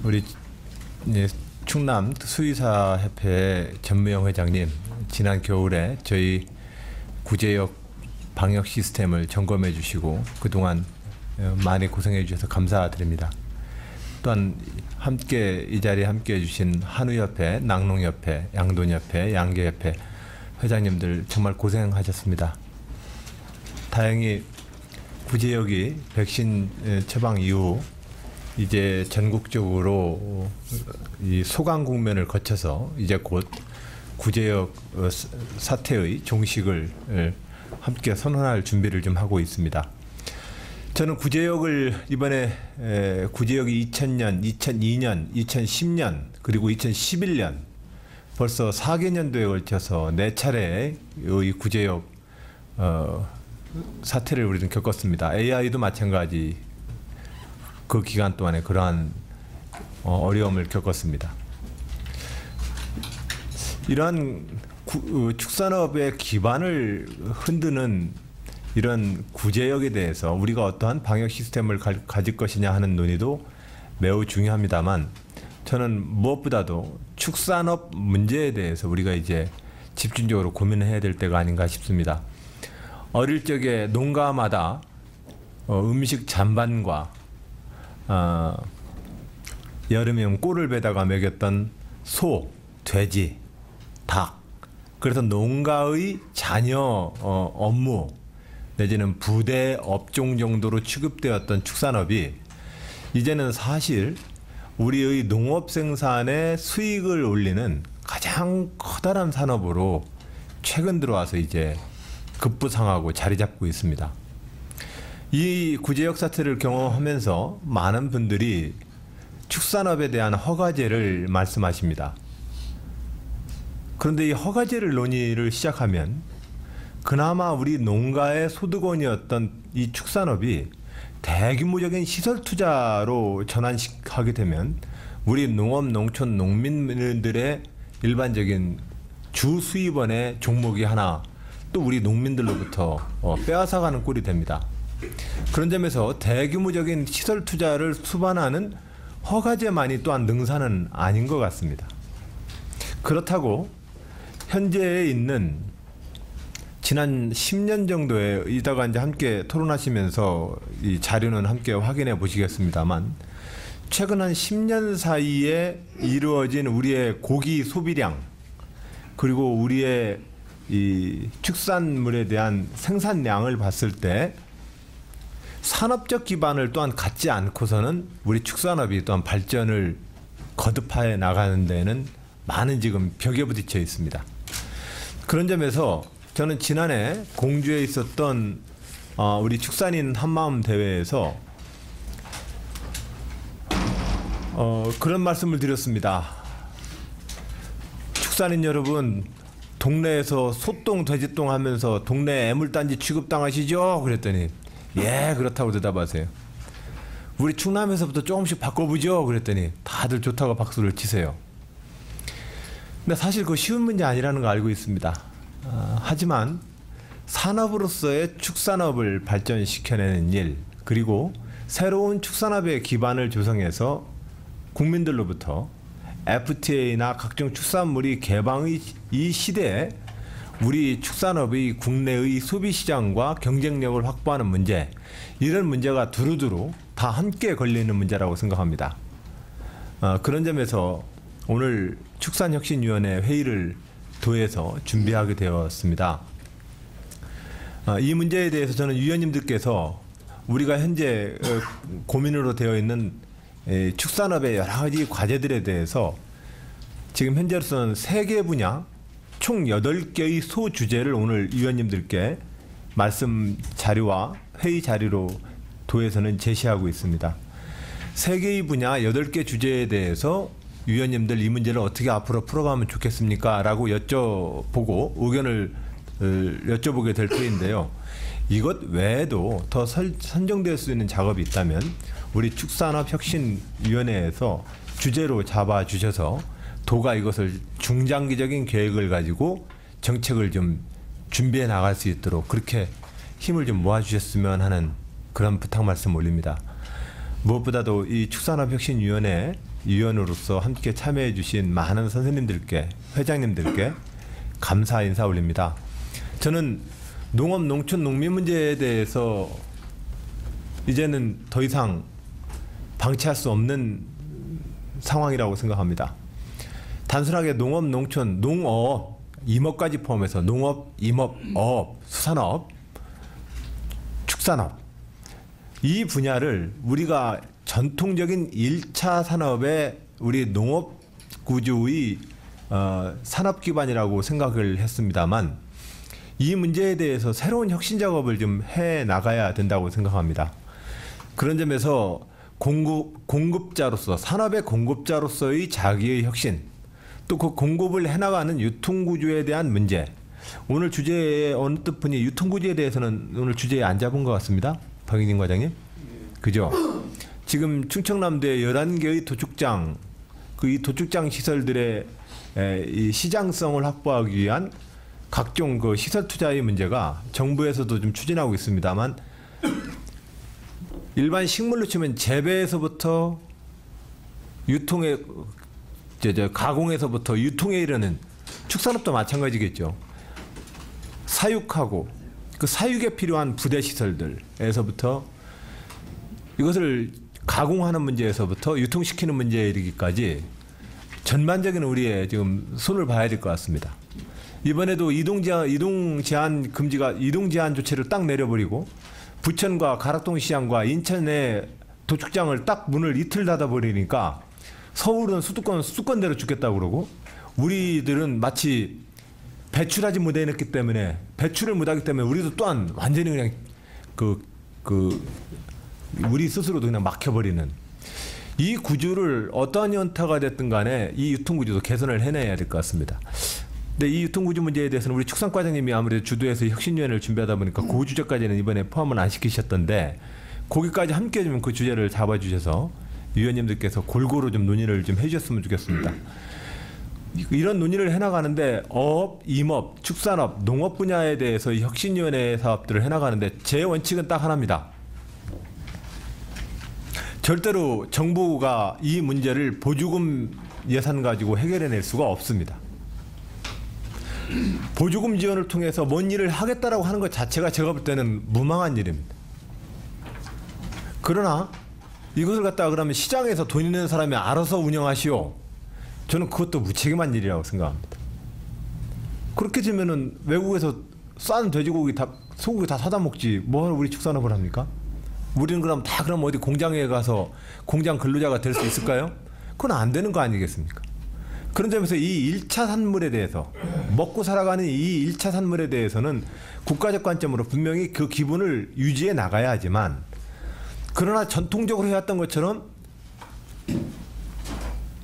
우리 충남 수의사협회 전무영 회장님, 지난 겨울에 저희 구제역 방역 시스템을 점검해 주시고 그동안 많이 고생해 주셔서 감사드립니다. 또한 함께 이 자리에 함께 해주신 한우협회, 낙농협회, 양돈협회, 양계협회 회장님들 정말 고생하셨습니다. 다행히 구제역이 백신 처방 이후 이제 전국적으로 이 소강 국면을 거쳐서 이제 곧 구제역 사태의 종식을 함께 선언할 준비를 좀 하고 있습니다. 저는 구제역을 이번에 구제역이 2000년, 2002년, 2010년 그리고 2011년 벌써 4개년도에 걸쳐서 4차례의 구제역 사태를 우리는 겪었습니다. AI도 마찬가지 그 기간 동안에 그러한 어려움을 겪었습니다. 이러한 축산업의 기반을 흔드는 이런 구제역에 대해서 우리가 어떠한 방역 시스템을 가질 것이냐 하는 논의도 매우 중요합니다만, 저는 무엇보다도 축산업 문제에 대해서 우리가 이제 집중적으로 고민해야 될 때가 아닌가 싶습니다. 어릴 적에 농가마다 음식 잔반과 여름이면 꿀을 베다가 먹였던 소, 돼지, 닭, 그래서 농가의 자녀 업무 내지는 부대 업종 정도로 취급되었던 축산업이 이제는 사실 우리의 농업 생산의 수익을 올리는 가장 커다란 산업으로 최근 들어와서 이제 급부상하고 자리 잡고 있습니다. 이 구제역 사태를 경험하면서 많은 분들이 축산업에 대한 허가제를 말씀하십니다. 그런데 이 허가제를 논의를 시작하면 그나마 우리 농가의 소득원이었던 이 축산업이 대규모적인 시설 투자로 전환하게 되면 우리 농업, 농촌, 농민들의 일반적인 주 수입원의 종목이 하나 또 우리 농민들로부터 빼앗아가는 꼴이 됩니다. 그런 점에서 대규모적인 시설 투자를 수반하는 허가제만이 또한 능사는 아닌 것 같습니다. 그렇다고 현재에 있는 지난 10년 정도에 이따가 이제 함께 토론하시면서 이 자료는 함께 확인해 보시겠습니다만, 최근 한 10년 사이에 이루어진 우리의 고기 소비량 그리고 우리의 이 축산물에 대한 생산량을 봤을 때 산업적 기반을 또한 갖지 않고서는 우리 축산업이 또한 발전을 거듭해 나가는 데는 많은 지금 벽에 부딪혀 있습니다. 그런 점에서 저는 지난해 공주에 있었던 우리 축산인 한마음 대회에서 그런 말씀을 드렸습니다. 축산인 여러분, 동네에서 소똥 돼지똥 하면서 동네 애물단지 취급당하시죠? 그랬더니 예, 그렇다고 대답하세요. 우리 충남에서부터 조금씩 바꿔보죠? 그랬더니 다들 좋다고 박수를 치세요. 근데 사실 그거 쉬운 문제 아니라는 거 알고 있습니다. 하지만 산업으로서의 축산업을 발전시켜내는 일, 그리고 새로운 축산업의 기반을 조성해서 국민들로부터 FTA나 각종 축산물이 개방의 이 시대에 우리 축산업의 국내의 소비시장과 경쟁력을 확보하는 문제, 이런 문제가 두루두루 다 함께 걸리는 문제라고 생각합니다. 그런 점에서 오늘 축산혁신위원회 회의를 도해서 준비하게 되었습니다. 이 문제에 대해서 저는 위원님들께서 우리가 현재 고민으로 되어 있는 축산업의 여러 가지 과제들에 대해서 지금 현재로서는 3개 분야 총 8개의 소주제를 오늘 위원님들께 말씀 자료와 회의 자료로 도해서는 제시하고 있습니다. 3개의 분야 8개 주제에 대해서 위원님들 이 문제를 어떻게 앞으로 풀어가면 좋겠습니까? 라고 여쭤보고 의견을 여쭤보게 될 터인데요. 이것 외에도 더 선정될 수 있는 작업이 있다면 우리 축산업혁신위원회에서 주제로 잡아주셔서 도가 이것을 중장기적인 계획을 가지고 정책을 좀 준비해 나갈 수 있도록 그렇게 힘을 좀 모아주셨으면 하는 그런 부탁 말씀 올립니다. 무엇보다도 이 축산업혁신위원회 위원으로서 함께 참여해 주신 많은 선생님들께, 회장님들께 감사 인사 올립니다. 저는 농업, 농촌, 농민 문제에 대해서 이제는 더 이상 방치할 수 없는 상황이라고 생각합니다. 단순하게 농업, 농촌, 농업, 임업까지 포함해서 농업, 임업, 어업, 수산업, 축산업 이 분야를 우리가 전통적인 1차 산업의 우리 농업 구조의 산업기반이라고 생각을 했습니다만 이 문제에 대해서 새로운 혁신 작업을 좀 해 나가야 된다고 생각합니다. 그런 점에서 공급자로서 산업의 공급자로서의 자기의 혁신 또 그 공급을 해나가는 유통구조에 대한 문제 오늘 주제에 어느 뜻 분이 유통구조에 대해서는 오늘 주제에 안 잡은 것 같습니다. 박영진 과장님. 그죠? 지금 충청남도에 11개의 도축장 이 도축장 시설들의 이 시장성을 확보하기 위한 각종 그 시설 투자의 문제가 정부에서도 좀 추진하고 있습니다만 일반 식물로 치면 재배에서부터 유통에 가공에서부터 유통에 이르는 축산업도 마찬가지겠죠. 사육하고 그 사육에 필요한 부대 시설들에서부터 이것을 가공하는 문제에서부터 유통시키는 문제에 이르기까지 전반적인 우리의 지금 손을 봐야 될 것 같습니다. 이번에도 이동 제한 조치를 딱 내려버리고 부천과 가락동 시장과 인천의 도축장을 딱 문을 이틀 닫아버리니까 서울은 수도권대로 죽겠다고 그러고 우리들은 마치 배출하지 못해냈기 때문에 배출을 못하기 때문에 우리도 또한 완전히 그냥 우리 스스로도 그냥 막혀버리는 이 구조를 어떠한 연타가 됐든 간에 이 유통구조도 개선을 해내야 될 것 같습니다. 근데 이 유통구조 문제에 대해서는 우리 축산과장님이 아무래도 주도해서 혁신위원회를 준비하다 보니까 그 주제까지는 이번에 포함은 안 시키셨던데 거기까지 함께 좀 그 주제를 잡아주셔서 위원님들께서 골고루 좀 논의를 좀 해주셨으면 좋겠습니다. 이런 논의를 해나가는데 어업, 임업, 축산업, 농업 분야에 대해서 혁신위원회 사업들을 해나가는데 제 원칙은 딱 하나입니다. 절대로 정부가 이 문제를 보조금 예산 가지고 해결해낼 수가 없습니다. 보조금 지원을 통해서 뭔 일을 하겠다라고 하는 것 자체가 제가 볼 때는 무망한 일입니다. 그러나 이것을 갖다가 그러면 시장에서 돈 있는 사람이 알아서 운영하시오. 저는 그것도 무책임한 일이라고 생각합니다. 그렇게 되면은 외국에서 싼 돼지고기 소고기 다 사다 먹지 뭐하러 우리 축산업을 합니까? 우리는 그럼 어디 공장에 가서 공장 근로자가 될 수 있을까요? 그건 안 되는 거 아니겠습니까? 그런 점에서 이 1차 산물에 대해서 먹고 살아가는 이 1차 산물에 대해서는 국가적 관점으로 분명히 그 기분을 유지해 나가야 하지만 그러나 전통적으로 해왔던 것처럼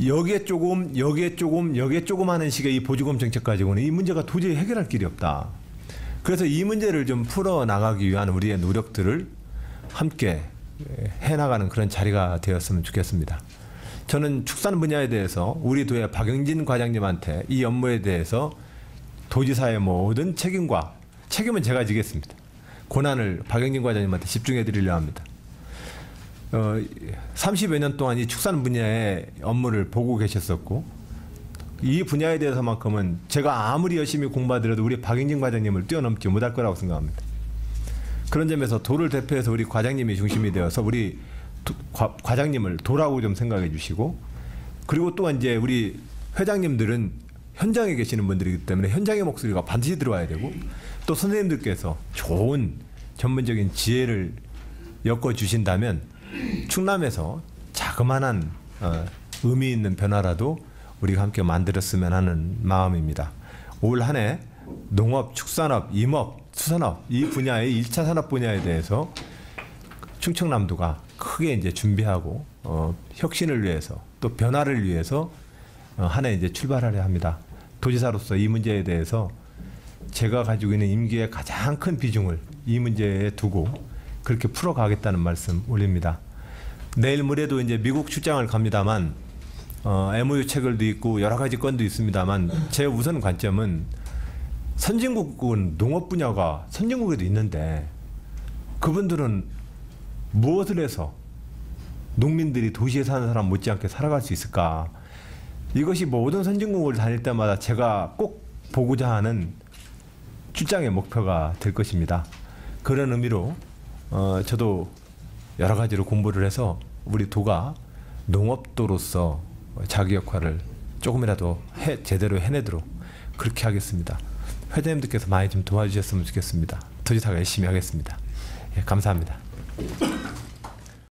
여기에 조금 하는 식의 이 보조금 정책 가지고는 이 문제가 도저히 해결할 길이 없다. 그래서 이 문제를 좀 풀어나가기 위한 우리의 노력들을 함께 해나가는 그런 자리가 되었으면 좋겠습니다. 저는 축산 분야에 대해서 우리 도의 박영진 과장님한테 이 업무에 대해서 도지사의 모든 책임은 제가 지겠습니다. 고난을 박영진 과장님한테 집중해 드리려 합니다. 30여 년 동안 이 축산 분야의 업무를 보고 계셨었고 이 분야에 대해서만큼은 제가 아무리 열심히 공부하더라도 우리 박영진 과장님을 뛰어넘지 못할 거라고 생각합니다. 그런 점에서 도를 대표해서 우리 과장님이 중심이 되어서 우리 과장님을 도라고 좀 생각해 주시고 그리고 또 이제 우리 회장님들은 현장에 계시는 분들이기 때문에 현장의 목소리가 반드시 들어와야 되고 또 선생님들께서 좋은 전문적인 지혜를 엮어주신다면 충남에서 자그마한 의미 있는 변화라도 우리가 함께 만들었으면 하는 마음입니다. 올 한 해 농업, 축산업, 임업, 수산업 이 분야의 1차 산업 분야에 대해서 충청남도가 크게 이제 준비하고 혁신을 위해서 또 변화를 위해서 한 해 이제 출발하려 합니다. 도지사로서 이 문제에 대해서 제가 가지고 있는 임기의 가장 큰 비중을 이 문제에 두고 그렇게 풀어가겠다는 말씀 올립니다. 내일 모레도 이제 미국 출장을 갑니다만 MOU 체결도 있고 여러 가지 건도 있습니다만 제 우선 관점은 선진국은 농업 분야가 선진국에도 있는데 그분들은 무엇을 해서 농민들이 도시에 사는 사람 못지않게 살아갈 수 있을까? 이것이 모든 선진국을 다닐 때마다 제가 꼭 보고자 하는 출장의 목표가 될 것입니다. 그런 의미로 저도 여러 가지로 공부를 해서 우리 도가 농업도로서 자기 역할을 조금이라도 제대로 해내도록 그렇게 하겠습니다. 회장님들께서 많이 좀 도와주셨으면 좋겠습니다. 도지사가 열심히 하겠습니다. 예, 감사합니다.